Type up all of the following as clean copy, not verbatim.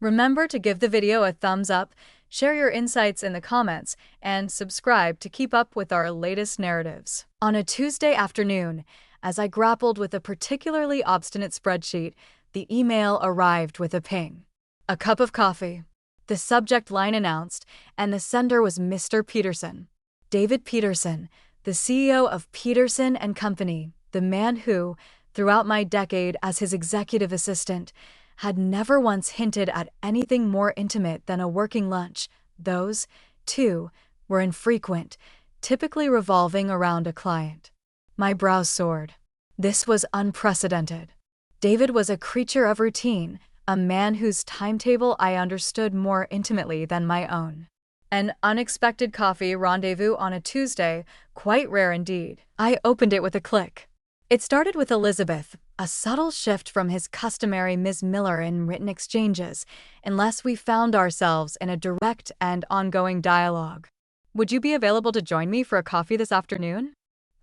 Remember to give the video a thumbs up, share your insights in the comments, and subscribe to keep up with our latest narratives. On a Tuesday afternoon, as I grappled with a particularly obstinate spreadsheet, the email arrived with a ping. A cup of coffee. The subject line announced, and the sender was Mr. Peterson. David Peterson, the CEO of Peterson and Company, the man who, throughout my decade as his executive assistant, had never once hinted at anything more intimate than a working lunch. Those, too, were infrequent, typically revolving around a client. My brows soared. This was unprecedented. David was a creature of routine, a man whose timetable I understood more intimately than my own. An unexpected coffee rendezvous on a Tuesday, quite rare indeed. I opened it with a click. It started with Elizabeth, a subtle shift from his customary Ms. Miller in written exchanges, unless we found ourselves in a direct and ongoing dialogue. Would you be available to join me for a coffee this afternoon?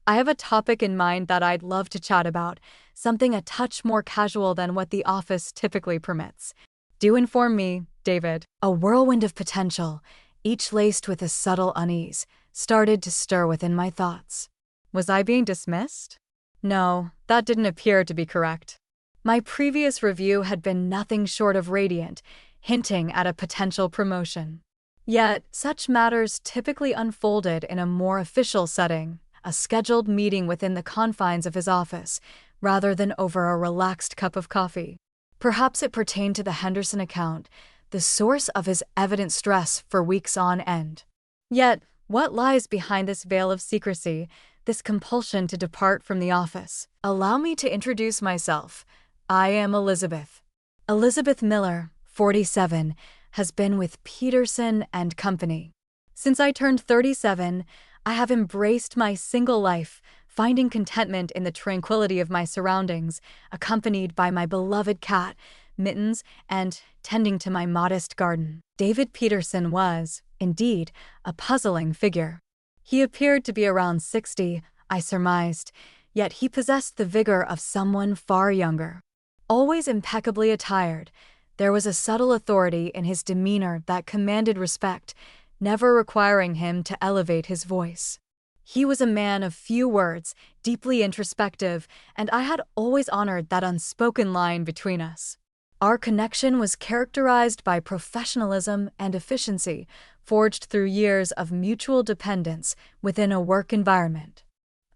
I have a topic in mind that I'd love to chat about, something a touch more casual than what the office typically permits. Do inform me, David. A whirlwind of potential, each laced with a subtle unease, started to stir within my thoughts. Was I being dismissed? No, that didn't appear to be correct. My previous review had been nothing short of radiant, hinting at a potential promotion. Yet, such matters typically unfolded in a more official setting, a scheduled meeting within the confines of his office, rather than over a relaxed cup of coffee. Perhaps it pertained to the Henderson account, the source of his evident stress for weeks on end. Yet, what lies behind this veil of secrecy, this compulsion to depart from the office? Allow me to introduce myself. I am Elizabeth. Elizabeth Miller, 47, has been with Peterson and Company. Since I turned 37, I have embraced my single life, finding contentment in the tranquility of my surroundings, accompanied by my beloved cat, Mittens, and tending to my modest garden. David Peterson was, indeed, a puzzling figure. He appeared to be around 60, I surmised, yet he possessed the vigor of someone far younger. Always impeccably attired, there was a subtle authority in his demeanor that commanded respect, never requiring him to elevate his voice. He was a man of few words, deeply introspective, and I had always honored that unspoken line between us. Our connection was characterized by professionalism and efficiency, forged through years of mutual dependence within a work environment.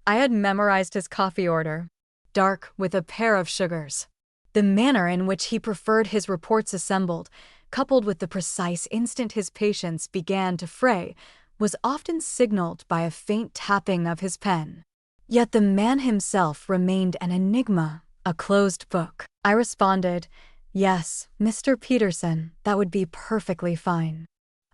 I had memorized his coffee order, dark with a pair of sugars. The manner in which he preferred his reports assembled, coupled with the precise instant his patience began to fray, was often signaled by a faint tapping of his pen. Yet the man himself remained an enigma, a closed book. I responded, "Yes, Mr. Peterson, that would be perfectly fine.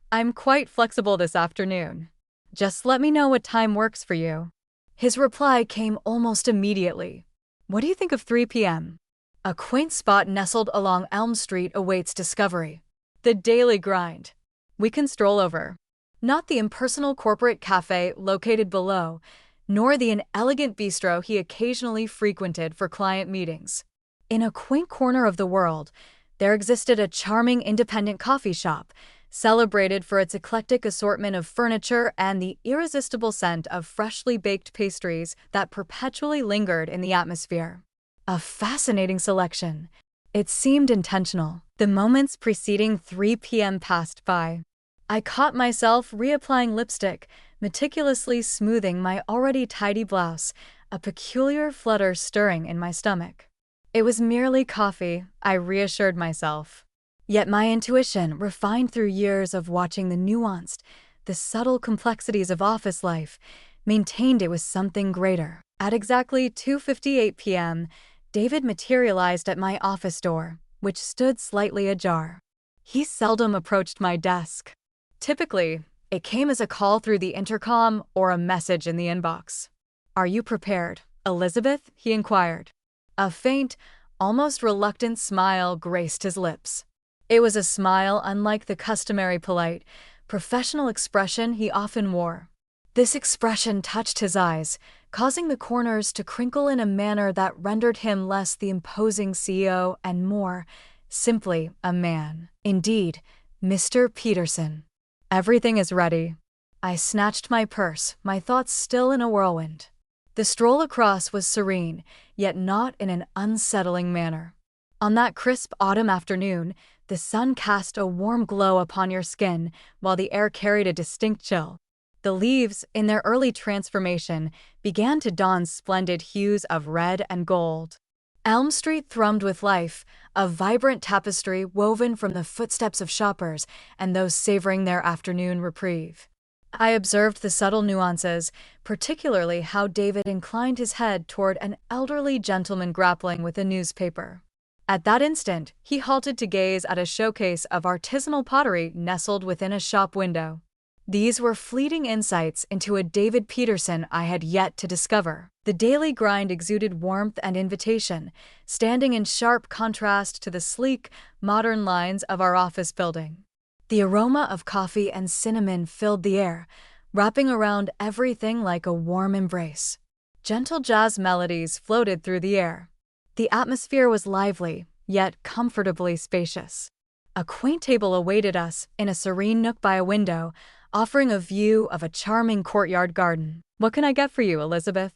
I'm quite flexible this afternoon. Just let me know what time works for you." His reply came almost immediately. "What do you think of 3 p.m.? A quaint spot nestled along Elm Street awaits discovery. The daily grind. We can stroll over. Not the impersonal corporate cafe located below, nor the inelegant bistro he occasionally frequented for client meetings. In a quaint corner of the world, there existed a charming independent coffee shop, celebrated for its eclectic assortment of furniture and the irresistible scent of freshly baked pastries that perpetually lingered in the atmosphere. A fascinating selection. It seemed intentional. The moments preceding 3 p.m. passed by. I caught myself reapplying lipstick, meticulously smoothing my already tidy blouse, a peculiar flutter stirring in my stomach. It was merely coffee, I reassured myself. Yet my intuition, refined through years of watching the nuanced, the subtle complexities of office life, maintained it was something greater. At exactly 2:58 p.m., David materialized at my office door, which stood slightly ajar. He seldom approached my desk. Typically, it came as a call through the intercom or a message in the inbox. "Are you prepared, Elizabeth?" he inquired. A faint, almost reluctant smile graced his lips. It was a smile unlike the customary polite, professional expression he often wore. This expression touched his eyes, causing the corners to crinkle in a manner that rendered him less the imposing CEO and more simply a man. Indeed, Mr. Peterson. Everything is ready. I snatched my purse, my thoughts still in a whirlwind. The stroll across was serene, yet not in an unsettling manner. On that crisp autumn afternoon, the sun cast a warm glow upon your skin, while the air carried a distinct chill. The leaves, in their early transformation, began to don splendid hues of red and gold. Elm Street thrummed with life, a vibrant tapestry woven from the footsteps of shoppers and those savoring their afternoon reprieve. I observed the subtle nuances, particularly how David inclined his head toward an elderly gentleman grappling with a newspaper. At that instant, he halted to gaze at a showcase of artisanal pottery nestled within a shop window. These were fleeting insights into a David Peterson I had yet to discover. The daily grind exuded warmth and invitation, standing in sharp contrast to the sleek, modern lines of our office building. The aroma of coffee and cinnamon filled the air, wrapping around everything like a warm embrace. Gentle jazz melodies floated through the air. The atmosphere was lively, yet comfortably spacious. A quaint table awaited us in a serene nook by a window, offering a view of a charming courtyard garden. "What can I get for you, Elizabeth?"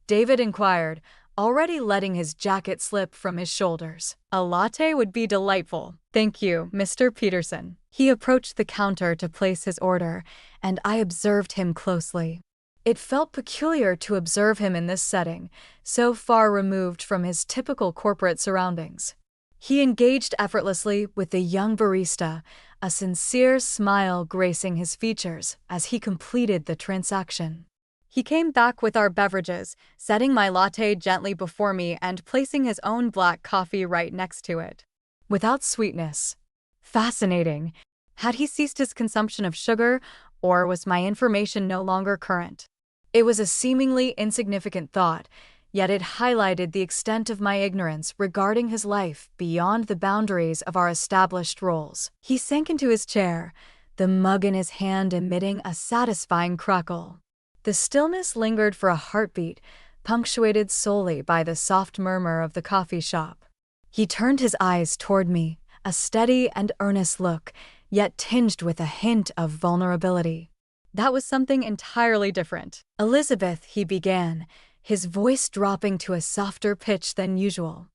David inquired, already letting his jacket slip from his shoulders. "A latte would be delightful. Thank you, Mr. Peterson." He approached the counter to place his order, and I observed him closely. It felt peculiar to observe him in this setting, so far removed from his typical corporate surroundings. He engaged effortlessly with the young barista, a sincere smile gracing his features as he completed the transaction. He came back with our beverages, setting my latte gently before me and placing his own black coffee right next to it. Without sweetness. Fascinating. Had he ceased his consumption of sugar, or was my information no longer current? It was a seemingly insignificant thought, yet it highlighted the extent of my ignorance regarding his life beyond the boundaries of our established roles. He sank into his chair, the mug in his hand emitting a satisfying crackle. The stillness lingered for a heartbeat, punctuated solely by the soft murmur of the coffee shop. He turned his eyes toward me, a steady and earnest look, yet tinged with a hint of vulnerability. That was something entirely different. "Elizabeth," he began, his voice dropping to a softer pitch than usual.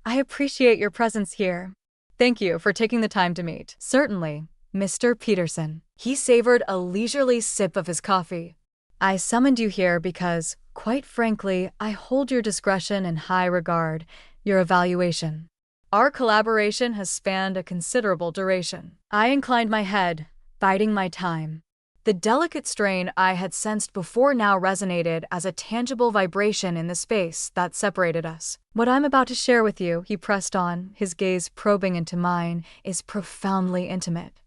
"I appreciate your presence here. Thank you for taking the time to meet." "Certainly, Mr. Peterson." He savored a leisurely sip of his coffee. "I summoned you here because, quite frankly, I hold your discretion in high regard, your evaluation. Our collaboration has spanned a considerable duration." I inclined my head, biding my time. The delicate strain I had sensed before now resonated as a tangible vibration in the space that separated us. "What I'm about to share with you," he pressed on, his gaze probing into mine, "is profoundly intimate.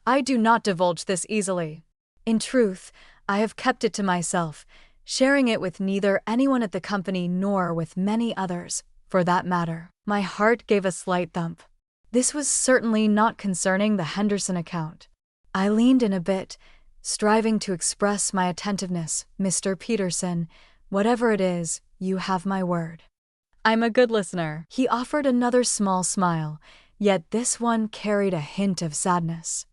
I do not divulge this easily. In truth, I have kept it to myself, sharing it with neither anyone at the company nor with many others, for that matter." My heart gave a slight thump. This was certainly not concerning the Henderson account. I leaned in a bit, striving to express my attentiveness. "Mr. Peterson, whatever it is, you have my word." "I'm a good listener." He offered another small smile, yet this one carried a hint of sadness.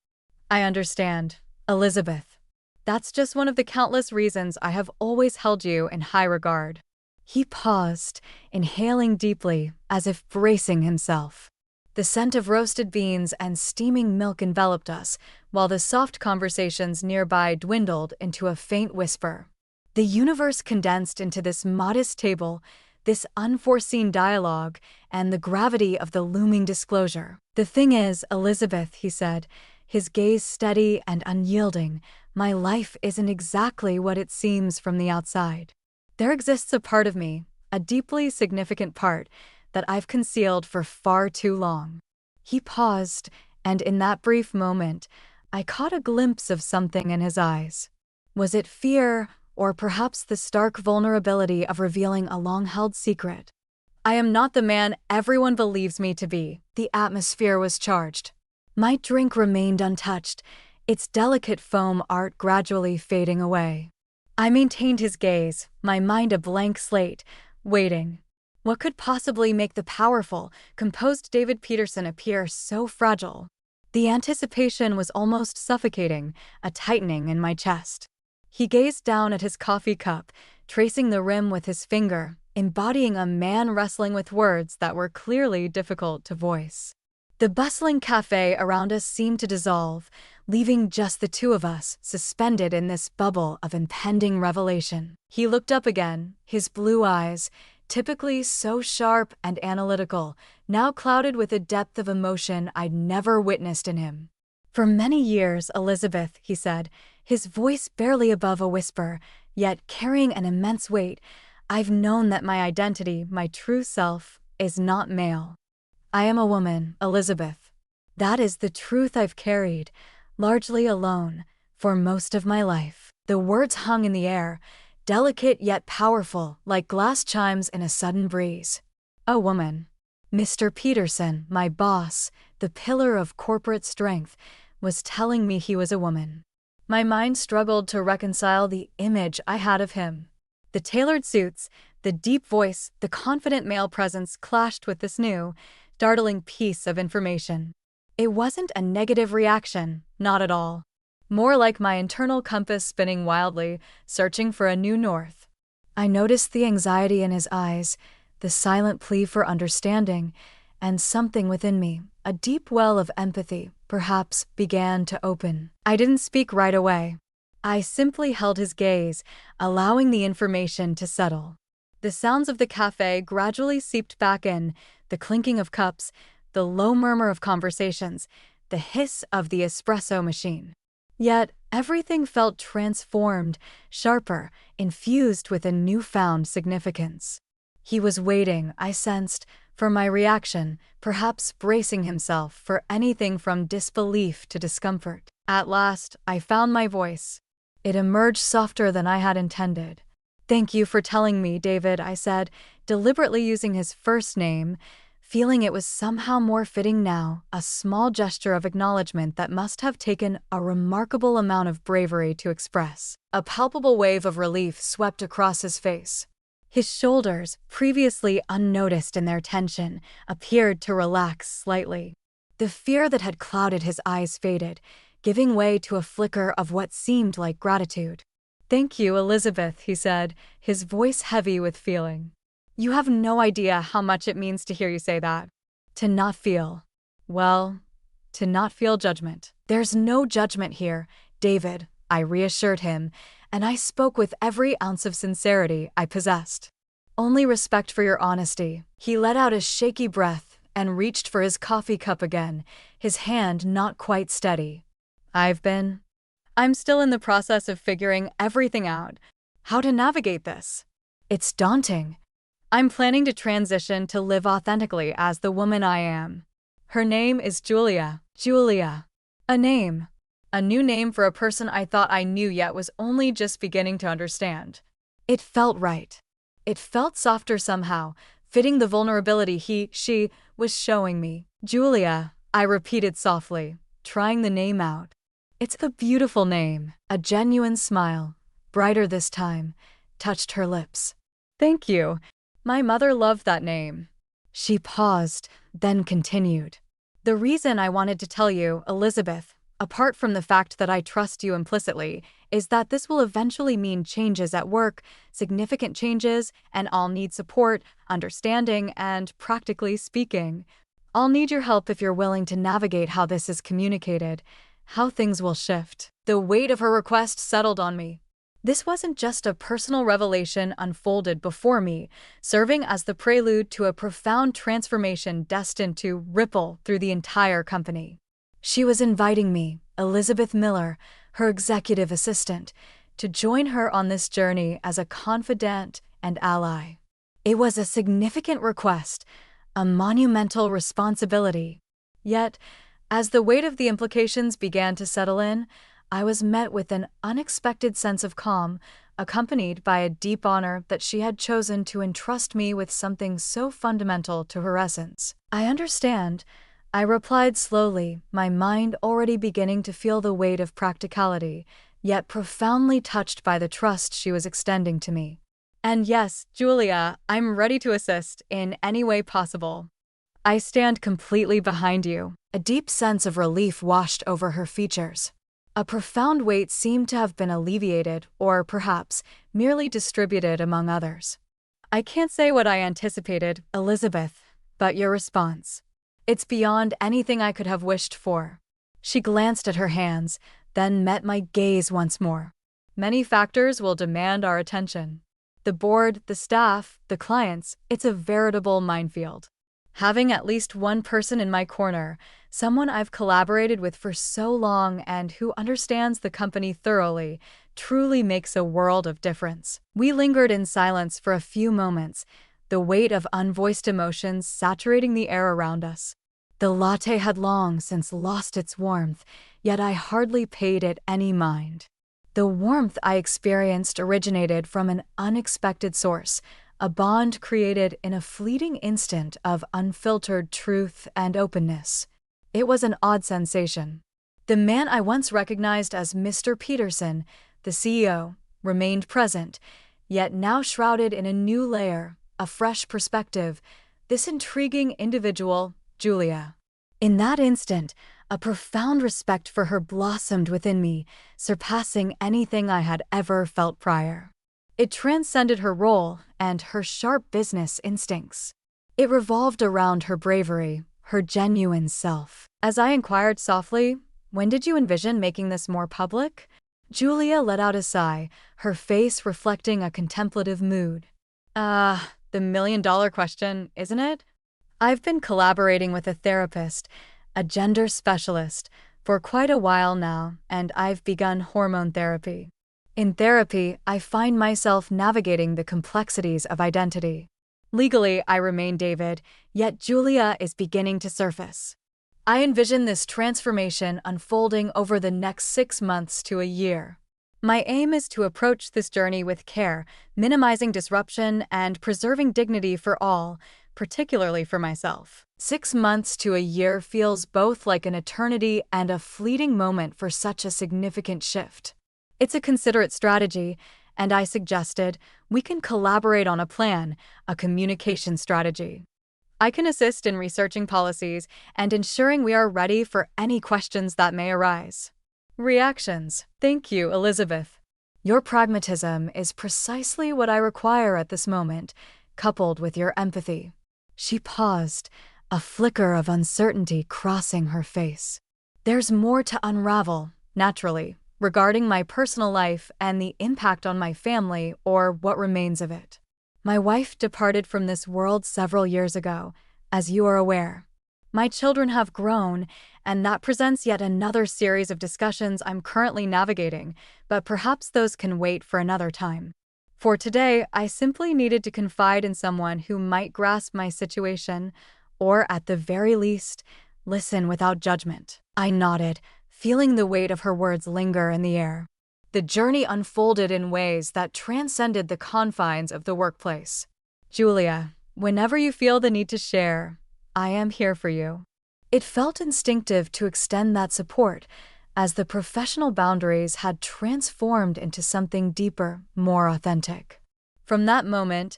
"I understand, Elizabeth. That's just one of the countless reasons I have always held you in high regard." He paused, inhaling deeply, as if bracing himself. The scent of roasted beans and steaming milk enveloped us, while the soft conversations nearby dwindled into a faint whisper. The universe condensed into this modest table, this unforeseen dialogue, and the gravity of the looming disclosure. "The thing is, Elizabeth," he said, his gaze steady and unyielding, "my life isn't exactly what it seems from the outside. There exists a part of me, a deeply significant part, that I've concealed for far too long." He paused, and in that brief moment, I caught a glimpse of something in his eyes. Was it fear, or perhaps the stark vulnerability of revealing a long-held secret? "I am not the man everyone believes me to be." The atmosphere was charged. My drink remained untouched, its delicate foam art gradually fading away. I maintained his gaze, my mind a blank slate, waiting. What could possibly make the powerful, composed David Peterson appear so fragile? The anticipation was almost suffocating, a tightening in my chest. He gazed down at his coffee cup, tracing the rim with his finger, embodying a man wrestling with words that were clearly difficult to voice. The bustling cafe around us seemed to dissolve, leaving just the two of us suspended in this bubble of impending revelation. He looked up again, his blue eyes, typically so sharp and analytical, now clouded with a depth of emotion I'd never witnessed in him. "For many years, Elizabeth," he said, his voice barely above a whisper, yet carrying an immense weight, "I've known that my identity, my true self, is not male. I am a woman, Elizabeth. That is the truth I've carried, largely alone, for most of my life." The words hung in the air, delicate yet powerful, like glass chimes in a sudden breeze. A woman. Mr. Peterson, my boss, the pillar of corporate strength, was telling me he was a woman. My mind struggled to reconcile the image I had of him. The tailored suits, the deep voice, the confident male presence clashed with this new, startling piece of information. It wasn't a negative reaction, not at all. More like my internal compass spinning wildly, searching for a new north. I noticed the anxiety in his eyes, the silent plea for understanding, and something within me, a deep well of empathy, perhaps, began to open. I didn't speak right away. I simply held his gaze, allowing the information to settle. The sounds of the cafe gradually seeped back in, the clinking of cups, the low murmur of conversations, the hiss of the espresso machine. Yet everything felt transformed, sharper, infused with a newfound significance. He was waiting, I sensed, for my reaction, perhaps bracing himself for anything from disbelief to discomfort. At last, I found my voice. It emerged softer than I had intended. "Thank you for telling me, David," I said, deliberately using his first name, feeling it was somehow more fitting now, a small gesture of acknowledgement that must have taken a remarkable amount of bravery to express. A palpable wave of relief swept across his face. His shoulders, previously unnoticed in their tension, appeared to relax slightly. The fear that had clouded his eyes faded, giving way to a flicker of what seemed like gratitude. "Thank you, Elizabeth," he said, his voice heavy with feeling. "You have no idea how much it means to hear you say that. To not feel, well, to not feel judgment." "There's no judgment here, David," I reassured him, and I spoke with every ounce of sincerity I possessed. "Only respect for your honesty." He let out a shaky breath and reached for his coffee cup again, his hand not quite steady. I'm still in the process of figuring everything out. How to navigate this. It's daunting. I'm planning to transition to live authentically as the woman I am. Her name is Julia. Julia. A name. A new name for a person I thought I knew yet was only just beginning to understand. It felt right. It felt softer somehow, fitting the vulnerability she was showing me. "Julia," I repeated softly, trying the name out. "It's a beautiful name." A genuine smile, brighter this time, touched her lips. "Thank you. My mother loved that name." She paused, then continued. "The reason I wanted to tell you, Elizabeth, apart from the fact that I trust you implicitly, is that this will eventually mean changes at work, significant changes, and I'll need support, understanding, and, practically speaking, I'll need your help if you're willing to navigate how this is communicated, how things will shift." The weight of her request settled on me. This wasn't just a personal revelation unfolded before me, serving as the prelude to a profound transformation destined to ripple through the entire company. She was inviting me, Elizabeth Miller, her executive assistant, to join her on this journey as a confidant and ally. It was a significant request, a monumental responsibility. Yet, as the weight of the implications began to settle in, I was met with an unexpected sense of calm, accompanied by a deep honor that she had chosen to entrust me with something so fundamental to her essence. "I understand," I replied slowly, my mind already beginning to feel the weight of practicality, yet profoundly touched by the trust she was extending to me. And yes, Julia, I'm ready to assist in any way possible. I stand completely behind you. A deep sense of relief washed over her features. A profound weight seemed to have been alleviated, or perhaps merely distributed among others. I can't say what I anticipated, Elizabeth, but your response. It's beyond anything I could have wished for. She glanced at her hands, then met my gaze once more. Many factors will demand our attention. The board, the staff, the clients, it's a veritable minefield. Having at least one person in my corner, someone I've collaborated with for so long and who understands the company thoroughly, truly makes a world of difference. We lingered in silence for a few moments, the weight of unvoiced emotions saturating the air around us. The latte had long since lost its warmth, yet I hardly paid it any mind. The warmth I experienced originated from an unexpected source, a bond created in a fleeting instant of unfiltered truth and openness. It was an odd sensation. The man I once recognized as Mr. Peterson, the CEO, remained present, yet now shrouded in a new layer, a fresh perspective, this intriguing individual, Julia. In that instant, a profound respect for her blossomed within me, surpassing anything I had ever felt prior. It transcended her role and her sharp business instincts. It revolved around her bravery, her genuine self. As I inquired softly, "When did you envision making this more public?" Julia let out a sigh, her face reflecting a contemplative mood. The million-dollar question, isn't it? I've been collaborating with a therapist, a gender specialist, for quite a while now, and I've begun hormone therapy. In therapy, I find myself navigating the complexities of identity. Legally, I remain David, yet Julia is beginning to surface. I envision this transformation unfolding over the next 6 months to a year. My aim is to approach this journey with care, minimizing disruption and preserving dignity for all, particularly for myself. 6 months to a year feels both like an eternity and a fleeting moment for such a significant shift. It's a considerate strategy, and I suggested we can collaborate on a plan, a communication strategy. I can assist in researching policies and ensuring we are ready for any questions that may arise. Reactions. Thank you, Elizabeth. Your pragmatism is precisely what I require at this moment, coupled with your empathy. She paused, a flicker of uncertainty crossing her face. There's more to unravel, naturally, regarding my personal life and the impact on my family or what remains of it. My wife departed from this world several years ago, as you are aware. My children have grown, and that presents yet another series of discussions I'm currently navigating, but perhaps those can wait for another time. For today, I simply needed to confide in someone who might grasp my situation, or at the very least, listen without judgment. I nodded, feeling the weight of her words linger in the air. The journey unfolded in ways that transcended the confines of the workplace. Julia, whenever you feel the need to share, I am here for you. It felt instinctive to extend that support, as the professional boundaries had transformed into something deeper, more authentic. From that moment,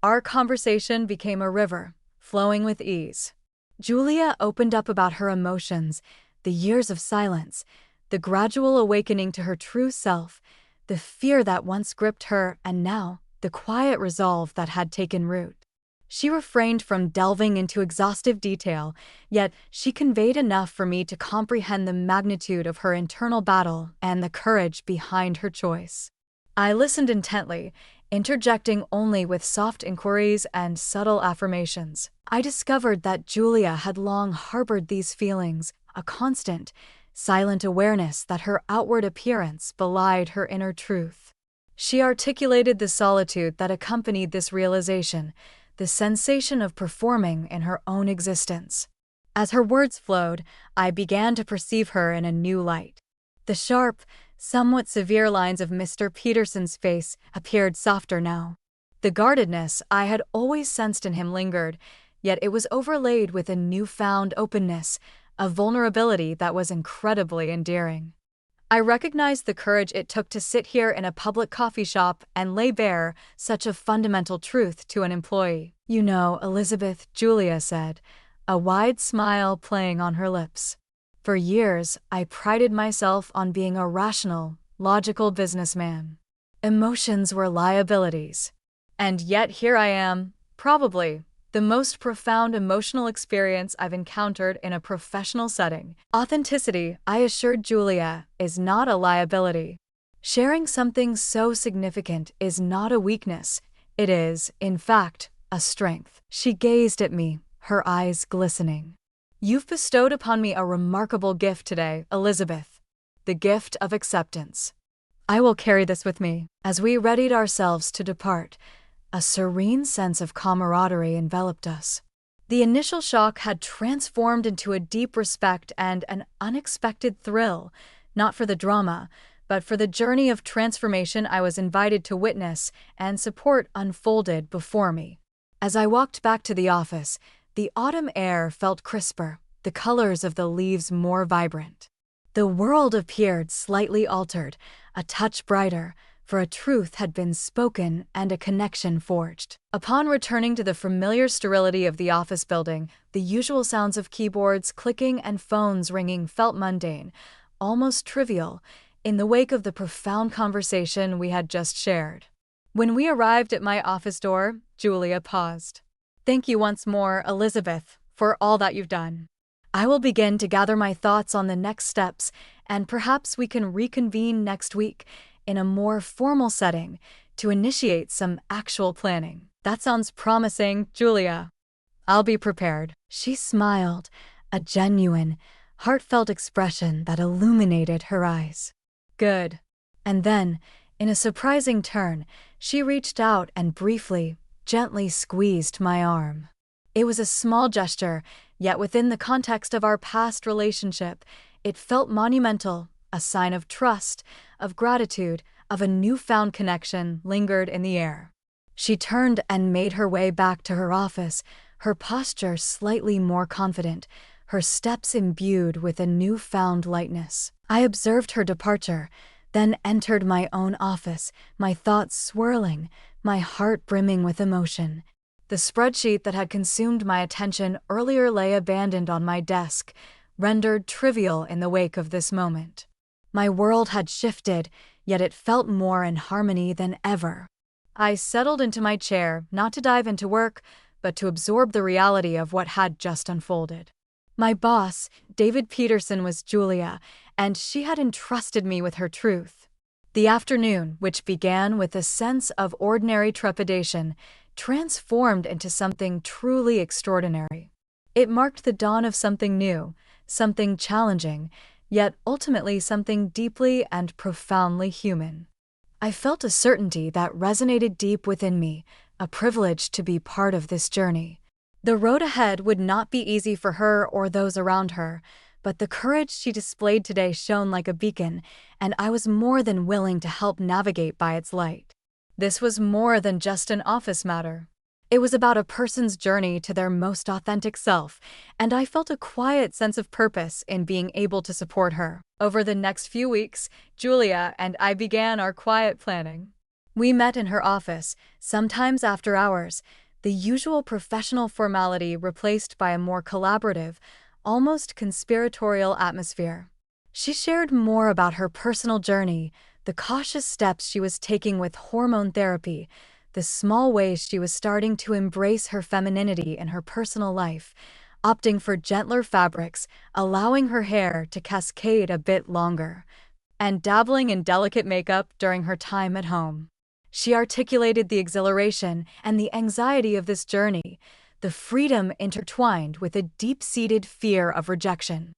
our conversation became a river, flowing with ease. Julia opened up about her emotions, the years of silence, the gradual awakening to her true self, the fear that once gripped her, and now, the quiet resolve that had taken root. She refrained from delving into exhaustive detail, yet she conveyed enough for me to comprehend the magnitude of her internal battle and the courage behind her choice. I listened intently, interjecting only with soft inquiries and subtle affirmations. I discovered that Julia had long harbored these feelings, a constant, silent awareness that her outward appearance belied her inner truth. She articulated the solitude that accompanied this realization, the sensation of performing in her own existence. As her words flowed, I began to perceive her in a new light. The sharp, somewhat severe lines of Mr. Peterson's face appeared softer now. The guardedness I had always sensed in him lingered, yet it was overlaid with a newfound openness, a vulnerability that was incredibly endearing. I recognized the courage it took to sit here in a public coffee shop and lay bare such a fundamental truth to an employee. "You know, Elizabeth," Julia said, a wide smile playing on her lips. "For years, I prided myself on being a rational, logical businessman. Emotions were liabilities. And yet here I am, probably the most profound emotional experience I've encountered in a professional setting. Authenticity," I assured Julia, "is not a liability. Sharing something so significant is not a weakness. It is, in fact, a strength." She gazed at me, her eyes glistening. "You've bestowed upon me a remarkable gift today, Elizabeth. The gift of acceptance. I will carry this with me." As we readied ourselves to depart, a serene sense of camaraderie enveloped us. The initial shock had transformed into a deep respect and an unexpected thrill, not for the drama, but for the journey of transformation I was invited to witness and support unfolded before me. As I walked back to the office, the autumn air felt crisper, the colors of the leaves more vibrant. The world appeared slightly altered, a touch brighter, for a truth had been spoken and a connection forged. Upon returning to the familiar sterility of the office building, the usual sounds of keyboards clicking and phones ringing felt mundane, almost trivial, in the wake of the profound conversation we had just shared. When we arrived at my office door, Julia paused. "Thank you once more, Elizabeth, for all that you've done. I will begin to gather my thoughts on the next steps, and perhaps we can reconvene next week in a more formal setting to initiate some actual planning." "That sounds promising, Julia. I'll be prepared." She smiled, a genuine, heartfelt expression that illuminated her eyes. "Good." And then, in a surprising turn, she reached out and briefly, gently squeezed my arm. It was a small gesture, yet within the context of our past relationship, it felt monumental, a sign of trust, of gratitude, of a newfound connection lingered in the air. She turned and made her way back to her office, her posture slightly more confident, her steps imbued with a newfound lightness. I observed her departure, then entered my own office, my thoughts swirling, my heart brimming with emotion. The spreadsheet that had consumed my attention earlier lay abandoned on my desk, rendered trivial in the wake of this moment. My world had shifted, yet it felt more in harmony than ever. I settled into my chair, not to dive into work, but to absorb the reality of what had just unfolded. My boss, David Peterson, was Julia, and she had entrusted me with her truth. The afternoon, which began with a sense of ordinary trepidation, transformed into something truly extraordinary. It marked the dawn of something new, something challenging, yet ultimately something deeply and profoundly human. I felt a certainty that resonated deep within me, a privilege to be part of this journey. The road ahead would not be easy for her or those around her, but the courage she displayed today shone like a beacon, and I was more than willing to help navigate by its light. This was more than just an office matter. It was about a person's journey to their most authentic self, and I felt a quiet sense of purpose in being able to support her. Over the next few weeks, Julia and I began our quiet planning. We met in her office, sometimes after hours, the usual professional formality replaced by a more collaborative, almost conspiratorial atmosphere. She shared more about her personal journey, the cautious steps she was taking with hormone therapy, the small ways she was starting to embrace her femininity in her personal life, opting for gentler fabrics, allowing her hair to cascade a bit longer, and dabbling in delicate makeup during her time at home. She articulated the exhilaration and the anxiety of this journey, the freedom intertwined with a deep-seated fear of rejection.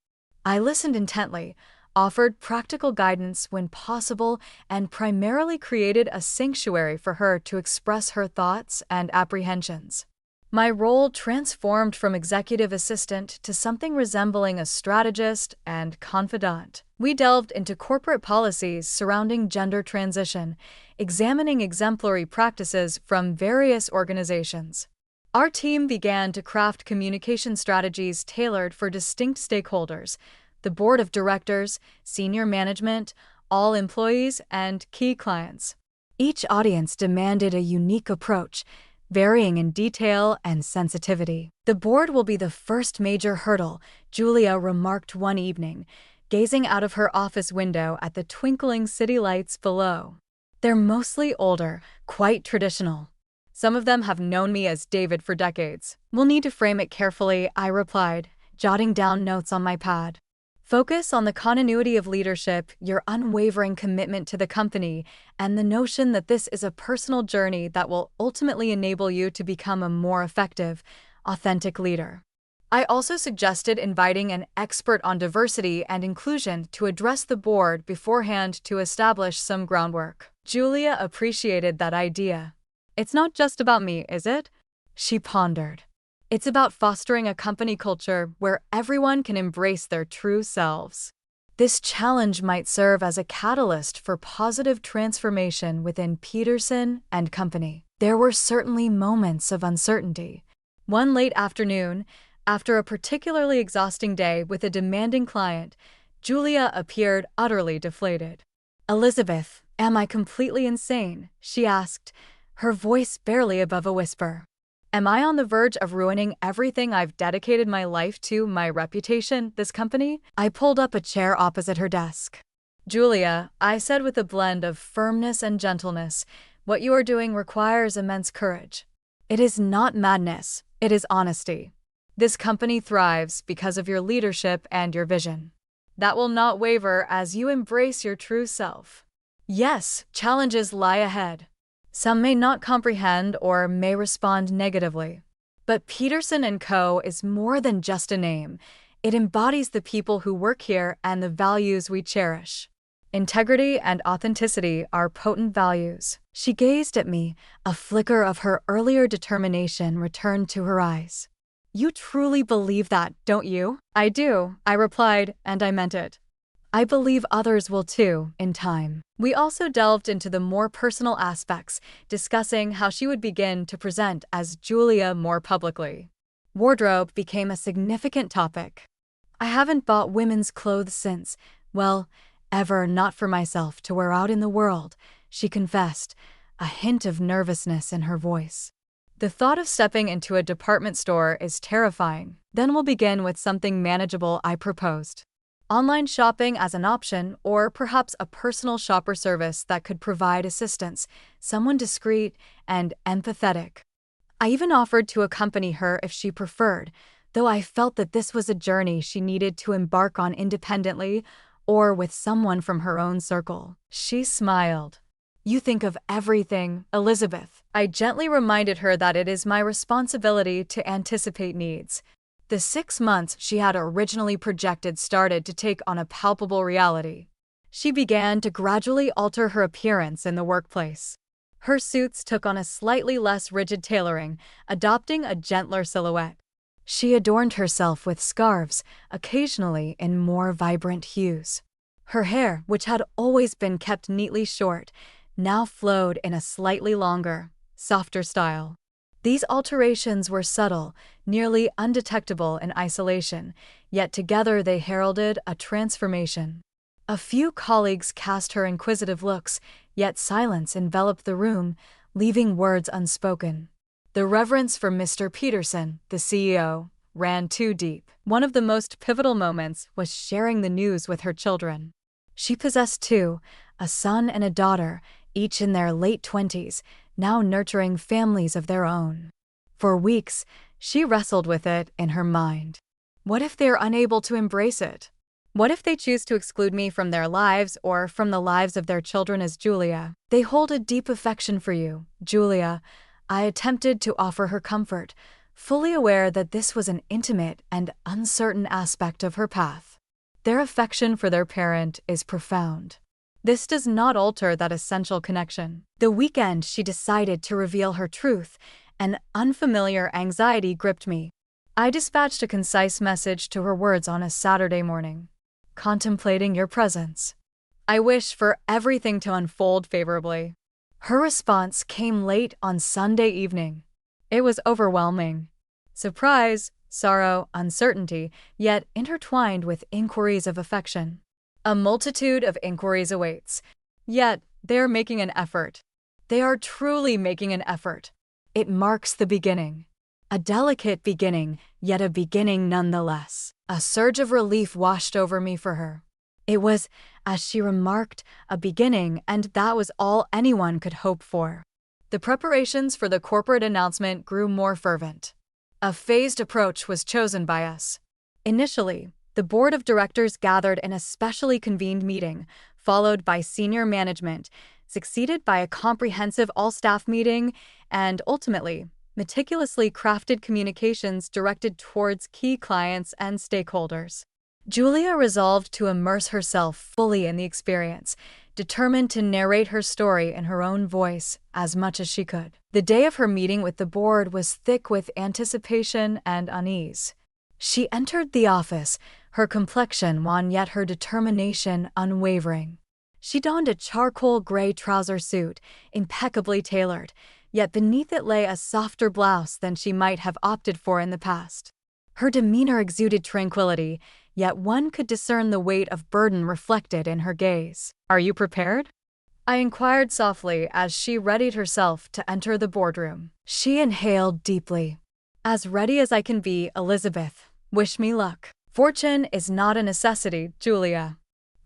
I listened intently, offered practical guidance when possible, and primarily created a sanctuary for her to express her thoughts and apprehensions. My role transformed from executive assistant to something resembling a strategist and confidant. We delved into corporate policies surrounding gender transition, examining exemplary practices from various organizations. Our team began to craft communication strategies tailored for distinct stakeholders, the board of directors, senior management, all employees, and key clients. Each audience demanded a unique approach, varying in detail and sensitivity. "The board will be the first major hurdle," Julia remarked one evening, gazing out of her office window at the twinkling city lights below. "They're mostly older, quite traditional. Some of them have known me as David for decades." "We'll need to frame it carefully," I replied, jotting down notes on my pad. "Focus on the continuity of leadership, your unwavering commitment to the company, and the notion that this is a personal journey that will ultimately enable you to become a more effective, authentic leader." I also suggested inviting an expert on diversity and inclusion to address the board beforehand to establish some groundwork. Julia appreciated that idea. "It's not just about me, is it?" she pondered. "It's about fostering a company culture where everyone can embrace their true selves." This challenge might serve as a catalyst for positive transformation within Peterson and Company. There were certainly moments of uncertainty. One late afternoon, after a particularly exhausting day with a demanding client, Julia appeared utterly deflated. "Elizabeth, am I completely insane?" she asked, her voice barely above a whisper. "Am I on the verge of ruining everything I've dedicated my life to, my reputation, this company?" I pulled up a chair opposite her desk. "Julia," I said with a blend of firmness and gentleness, "what you are doing requires immense courage. It is not madness, it is honesty. This company thrives because of your leadership and your vision. That will not waver as you embrace your true self. Yes, challenges lie ahead. Some may not comprehend or may respond negatively. But Peterson & Co. is more than just a name. It embodies the people who work here and the values we cherish. Integrity and authenticity are potent values." She gazed at me, a flicker of her earlier determination returned to her eyes. "You truly believe that, don't you?" "I do," I replied, and I meant it. "I believe others will too, in time." We also delved into the more personal aspects, discussing how she would begin to present as Julia more publicly. Wardrobe became a significant topic. "I haven't bought women's clothes since, well, ever, not for myself to wear out in the world," she confessed, a hint of nervousness in her voice. "The thought of stepping into a department store is terrifying." "Then we'll begin with something manageable," I proposed. "Online shopping as an option, or perhaps a personal shopper service that could provide assistance, someone discreet and empathetic." I even offered to accompany her if she preferred, though I felt that this was a journey she needed to embark on independently or with someone from her own circle. She smiled. "You think of everything, Elizabeth." I gently reminded her that it is my responsibility to anticipate needs. The 6 months she had originally projected started to take on a palpable reality. She began to gradually alter her appearance in the workplace. Her suits took on a slightly less rigid tailoring, adopting a gentler silhouette. She adorned herself with scarves, occasionally in more vibrant hues. Her hair, which had always been kept neatly short, now flowed in a slightly longer, softer style. These alterations were subtle, nearly undetectable in isolation, yet together they heralded a transformation. A few colleagues cast her inquisitive looks, yet silence enveloped the room, leaving words unspoken. The reverence for Mr. Peterson, the CEO, ran too deep. One of the most pivotal moments was sharing the news with her children. She possessed two, a son and a daughter, each in their late 20s, now nurturing families of their own. For weeks, she wrestled with it in her mind. What if they're unable to embrace it? What if they choose to exclude me from their lives or from the lives of their children as Julia? "They hold a deep affection for you, Julia." I attempted to offer her comfort, fully aware that this was an intimate and uncertain aspect of her path. "Their affection for their parent is profound. This does not alter that essential connection." The weekend she decided to reveal her truth, an unfamiliar anxiety gripped me. I dispatched a concise message to her words on a Saturday morning. "Contemplating your presence. I wish for everything to unfold favorably." Her response came late on Sunday evening. It was overwhelming. "Surprise, sorrow, uncertainty, yet intertwined with inquiries of affection. A multitude of inquiries awaits, yet they are making an effort. They are truly making an effort. It marks the beginning. A delicate beginning, yet a beginning nonetheless. A surge of relief washed over me for her. It was, as she remarked, a beginning, and that was all anyone could hope for. The preparations for the corporate announcement grew more fervent. A phased approach was chosen by us. Initially, the board of directors gathered in a specially convened meeting, followed by senior management, succeeded by a comprehensive all-staff meeting, and ultimately, meticulously crafted communications directed towards key clients and stakeholders. Julia resolved to immerse herself fully in the experience, determined to narrate her story in her own voice as much as she could. The day of her meeting with the board was thick with anticipation and unease. She entered the office, her complexion wan yet her determination unwavering. She donned a charcoal gray trouser suit, impeccably tailored, yet beneath it lay a softer blouse than she might have opted for in the past. Her demeanor exuded tranquility, yet one could discern the weight of burden reflected in her gaze. "Are you prepared?" I inquired softly as she readied herself to enter the boardroom. She inhaled deeply. "As ready as I can be, Elizabeth. Wish me luck." "Fortune is not a necessity, Julia.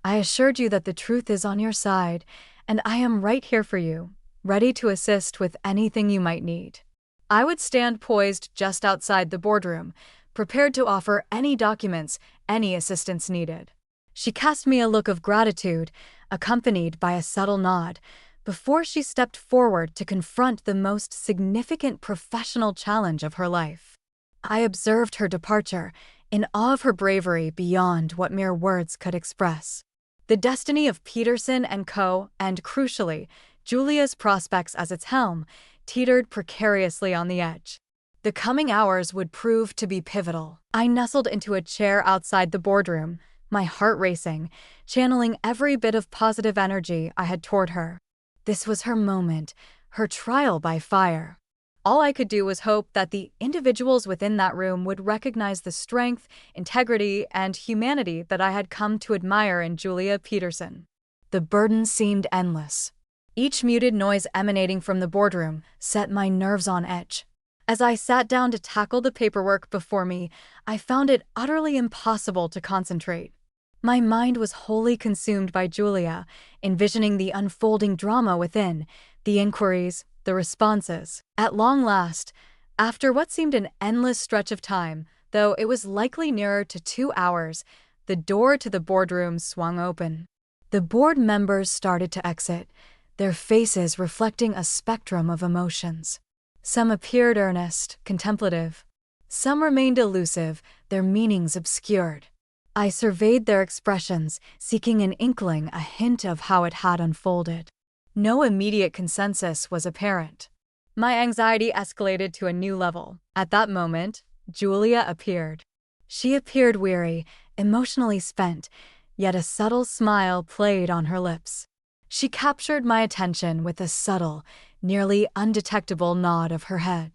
I assured you that the truth is on your side, and I am right here for you, ready to assist with anything you might need." I would stand poised just outside the boardroom, prepared to offer any documents, any assistance needed. She cast me a look of gratitude, accompanied by a subtle nod, before she stepped forward to confront the most significant professional challenge of her life. I observed her departure, in awe of her bravery beyond what mere words could express. The destiny of Peterson & Co., and crucially, Julia's prospects as its helm, teetered precariously on the edge. The coming hours would prove to be pivotal. I nestled into a chair outside the boardroom, my heart racing, channeling every bit of positive energy I had toward her. This was her moment, her trial by fire. All I could do was hope that the individuals within that room would recognize the strength, integrity, and humanity that I had come to admire in Julia Peterson. The burden seemed endless. Each muted noise emanating from the boardroom set my nerves on edge. As I sat down to tackle the paperwork before me, I found it utterly impossible to concentrate. My mind was wholly consumed by Julia, envisioning the unfolding drama within, the inquiries, the responses. At long last, after what seemed an endless stretch of time, though it was likely nearer to 2 hours, the door to the boardroom swung open. The board members started to exit, their faces reflecting a spectrum of emotions. Some appeared earnest, contemplative. Some remained elusive, their meanings obscured. I surveyed their expressions, seeking an inkling, a hint of how it had unfolded. No immediate consensus was apparent. My anxiety escalated to a new level. At that moment, Julia appeared. She appeared weary, emotionally spent, yet a subtle smile played on her lips. She captured my attention with a subtle, nearly undetectable nod of her head.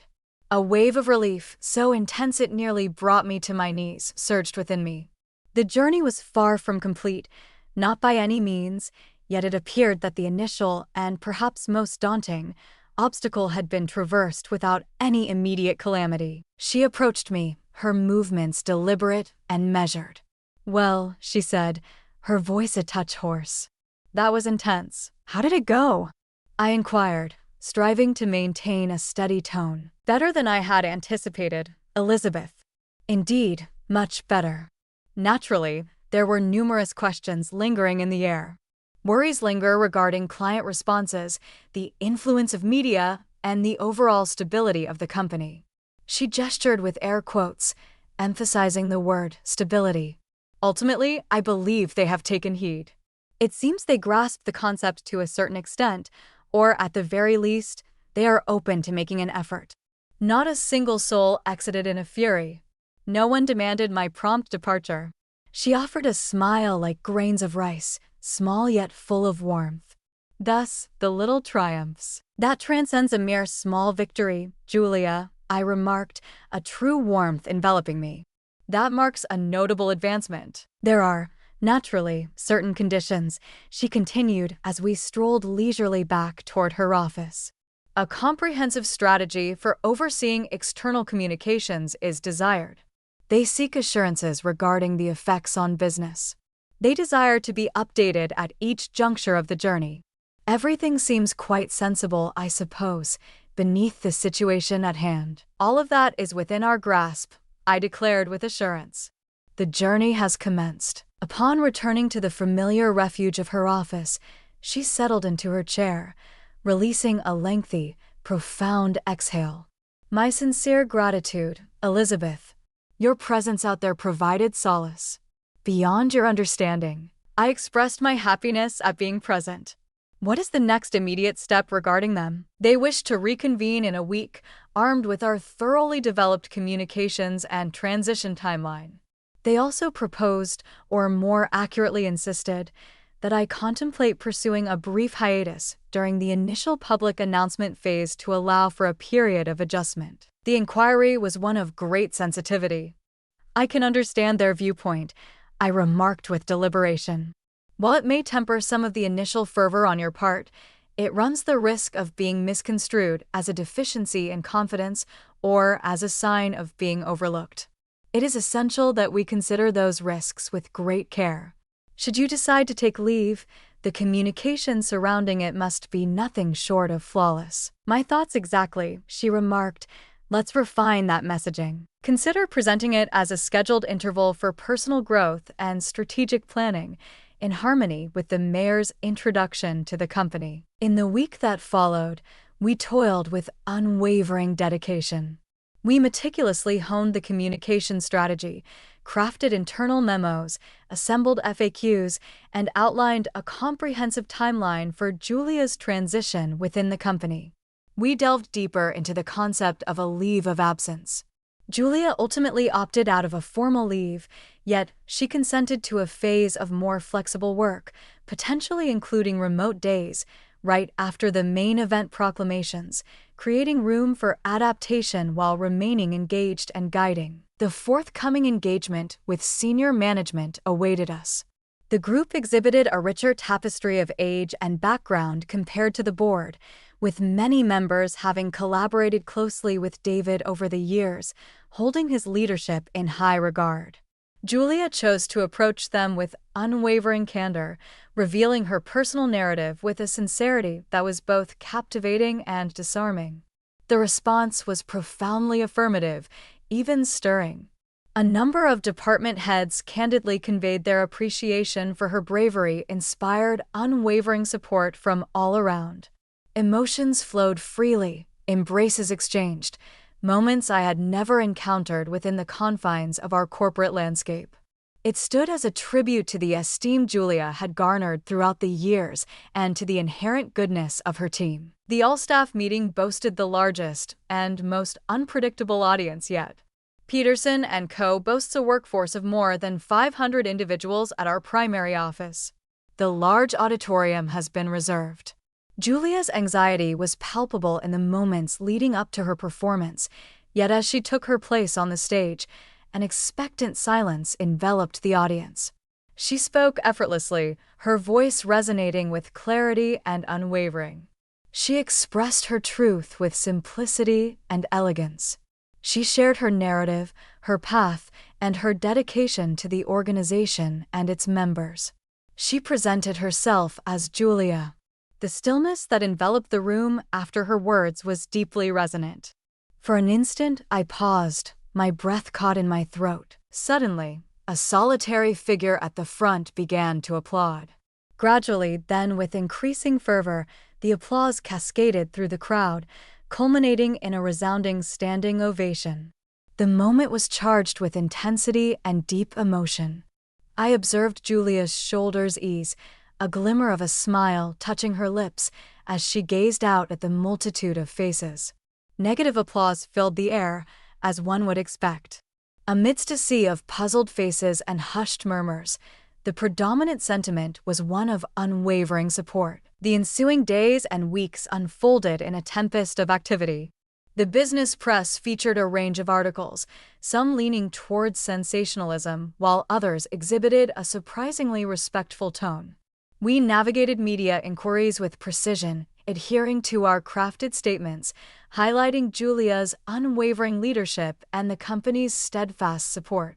A wave of relief, so intense it nearly brought me to my knees, surged within me. The journey was far from complete, not by any means, yet it appeared that the initial, and perhaps most daunting, obstacle had been traversed without any immediate calamity. She approached me, her movements deliberate and measured. "Well," she said, her voice a touch hoarse. "That was intense. How did it go?" I inquired, striving to maintain a steady tone. "Better than I had anticipated, Elizabeth. Indeed, much better." Naturally, there were numerous questions lingering in the air. Worries linger regarding client responses, the influence of media, and the overall stability of the company. She gestured with air quotes, emphasizing the word stability. "Ultimately, I believe they have taken heed. It seems they grasp the concept to a certain extent, or at the very least, they are open to making an effort." Not a single soul exited in a fury. No one demanded my prompt departure. She offered a smile like grains of rice, small yet full of warmth. Thus, the little triumphs. "That transcends a mere small victory, Julia," I remarked, a true warmth enveloping me. That marks a notable advancement. There are, naturally, certain conditions, she continued as we strolled leisurely back toward her office. A comprehensive strategy for overseeing external communications is desired. They seek assurances regarding the effects on business. They desire to be updated at each juncture of the journey. Everything seems quite sensible, I suppose, beneath the situation at hand. All of that is within our grasp, I declared with assurance. The journey has commenced. Upon returning to the familiar refuge of her office, she settled into her chair, releasing a lengthy, profound exhale. My sincere gratitude, Elizabeth. Your presence out there provided solace. Beyond your understanding, I expressed my happiness at being present. What is the next immediate step regarding them? They wish to reconvene in a week, armed with our thoroughly developed communications and transition timeline. They also proposed, or more accurately insisted, that I contemplate pursuing a brief hiatus during the initial public announcement phase to allow for a period of adjustment. The inquiry was one of great sensitivity. I can understand their viewpoint, I remarked with deliberation. While it may temper some of the initial fervor on your part, it runs the risk of being misconstrued as a deficiency in confidence or as a sign of being overlooked. It is essential that we consider those risks with great care. Should you decide to take leave, the communication surrounding it must be nothing short of flawless. My thoughts exactly, she remarked. Let's refine that messaging. Consider presenting it as a scheduled interval for personal growth and strategic planning, in harmony with the mayor's introduction to the company. In the week that followed, we toiled with unwavering dedication. We meticulously honed the communication strategy, crafted internal memos, assembled FAQs, and outlined a comprehensive timeline for Julia's transition within the company. We delved deeper into the concept of a leave of absence. Julia ultimately opted out of a formal leave, yet she consented to a phase of more flexible work, potentially including remote days, right after the main event proclamations, creating room for adaptation while remaining engaged and guiding. The forthcoming engagement with senior management awaited us. The group exhibited a richer tapestry of age and background compared to the board, with many members having collaborated closely with David over the years, holding his leadership in high regard. Julia chose to approach them with unwavering candor, revealing her personal narrative with a sincerity that was both captivating and disarming. The response was profoundly affirmative, even stirring. A number of department heads candidly conveyed their appreciation for her bravery, inspired unwavering support from all around. Emotions flowed freely, embraces exchanged, moments I had never encountered within the confines of our corporate landscape. It stood as a tribute to the esteem Julia had garnered throughout the years and to the inherent goodness of her team. The all-staff meeting boasted the largest and most unpredictable audience yet. Peterson & Co. boasts a workforce of more than 500 individuals at our primary office. The large auditorium has been reserved. Julia's anxiety was palpable in the moments leading up to her performance, yet as she took her place on the stage, an expectant silence enveloped the audience. She spoke effortlessly, her voice resonating with clarity and unwavering. She expressed her truth with simplicity and elegance. She shared her narrative, her path, and her dedication to the organization and its members. She presented herself as Julia. The stillness that enveloped the room after her words was deeply resonant. For an instant, I paused, my breath caught in my throat. Suddenly, a solitary figure at the front began to applaud. Gradually, then with increasing fervor, the applause cascaded through the crowd, culminating in a resounding standing ovation. The moment was charged with intensity and deep emotion. I observed Julia's shoulders ease, a glimmer of a smile touching her lips as she gazed out at the multitude of faces. Negative applause filled the air, as one would expect. Amidst a sea of puzzled faces and hushed murmurs, the predominant sentiment was one of unwavering support. The ensuing days and weeks unfolded in a tempest of activity. The business press featured a range of articles, some leaning towards sensationalism, while others exhibited a surprisingly respectful tone. We navigated media inquiries with precision, adhering to our crafted statements, highlighting Julia's unwavering leadership and the company's steadfast support.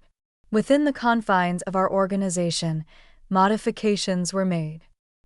Within the confines of our organization, modifications were made.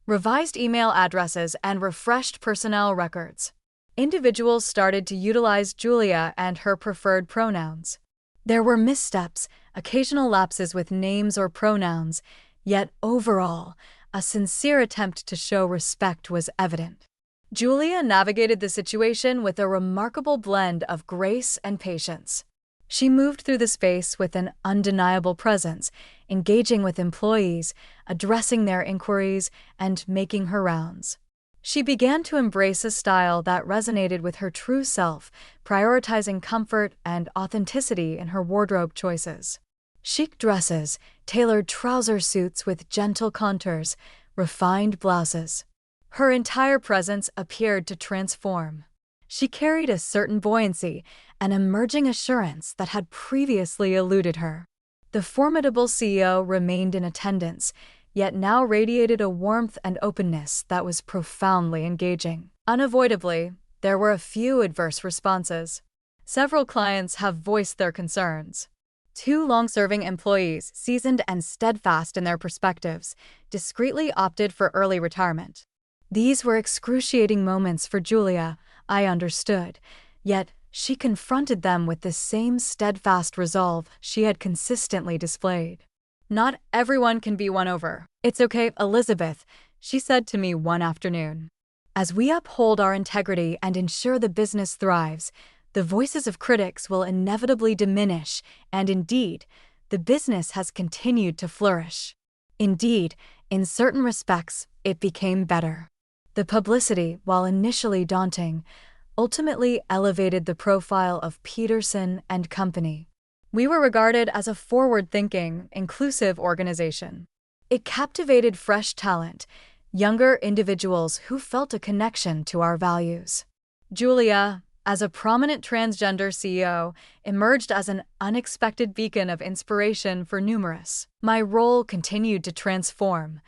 Revised email addresses and refreshed personnel records. Individuals started to utilize Julia and her preferred pronouns. There were missteps, occasional lapses with names or pronouns, yet overall, a sincere attempt to show respect was evident. Julia navigated the situation with a remarkable blend of grace and patience. She moved through the space with an undeniable presence, engaging with employees, addressing their inquiries, and making her rounds. She began to embrace a style that resonated with her true self, prioritizing comfort and authenticity in her wardrobe choices. Chic dresses, tailored trouser suits with gentle contours, refined blouses. Her entire presence appeared to transform. She carried a certain buoyancy, an emerging assurance that had previously eluded her. The formidable CEO remained in attendance, yet now radiated a warmth and openness that was profoundly engaging. Unavoidably, there were a few adverse responses. Several clients have voiced their concerns. 2 long-serving employees, seasoned and steadfast in their perspectives, discreetly opted for early retirement. These were excruciating moments for Julia, I understood, yet she confronted them with the same steadfast resolve she had consistently displayed. "Not everyone can be won over. It's okay, Elizabeth," she said to me one afternoon. "As we uphold our integrity and ensure the business thrives, the voices of critics will inevitably diminish, and indeed, the business has continued to flourish. Indeed, in certain respects, it became better." The publicity, while initially daunting, ultimately elevated the profile of Peterson and Company. We were regarded as a forward-thinking, inclusive organization. It captivated fresh talent, younger individuals who felt a connection to our values. Julia, as a prominent transgender CEO, emerged as an unexpected beacon of inspiration for numerous. My role continued to transform.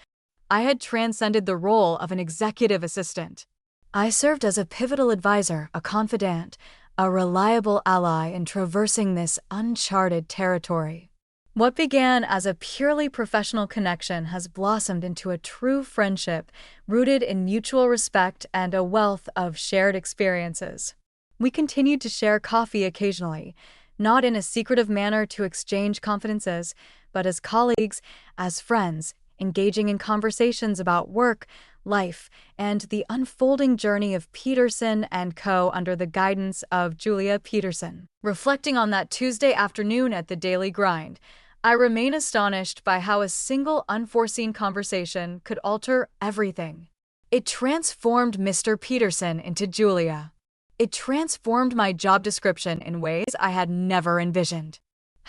I had transcended the role of an executive assistant. I served as a pivotal advisor, a confidant, a reliable ally in traversing this uncharted territory. What began as a purely professional connection has blossomed into a true friendship rooted in mutual respect and a wealth of shared experiences. We continued to share coffee occasionally, not in a secretive manner to exchange confidences, but as colleagues, as friends, engaging in conversations about work, life, and the unfolding journey of Peterson & Co. under the guidance of Julia Peterson. Reflecting on that Tuesday afternoon at the Daily Grind, I remain astonished by how a single unforeseen conversation could alter everything. It transformed Mr. Peterson into Julia. It transformed my job description in ways I had never envisioned.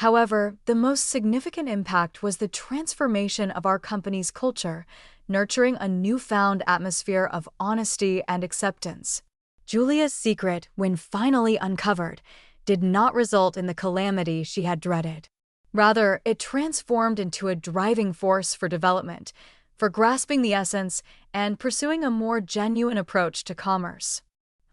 However, the most significant impact was the transformation of our company's culture, nurturing a newfound atmosphere of honesty and acceptance. Julia's secret, when finally uncovered, did not result in the calamity she had dreaded. Rather, it transformed into a driving force for development, for grasping the essence, and pursuing a more genuine approach to commerce.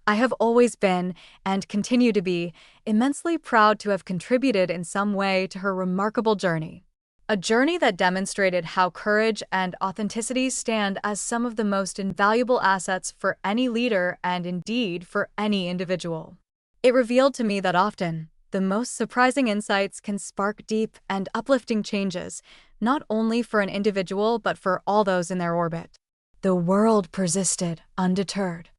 I have always been, and continue to be, immensely proud to have contributed in some way to her remarkable journey. A journey that demonstrated how courage and authenticity stand as some of the most invaluable assets for any leader and indeed for any individual. It revealed to me that often, the most surprising insights can spark deep and uplifting changes, not only for an individual but for all those in their orbit. The world persisted, undeterred.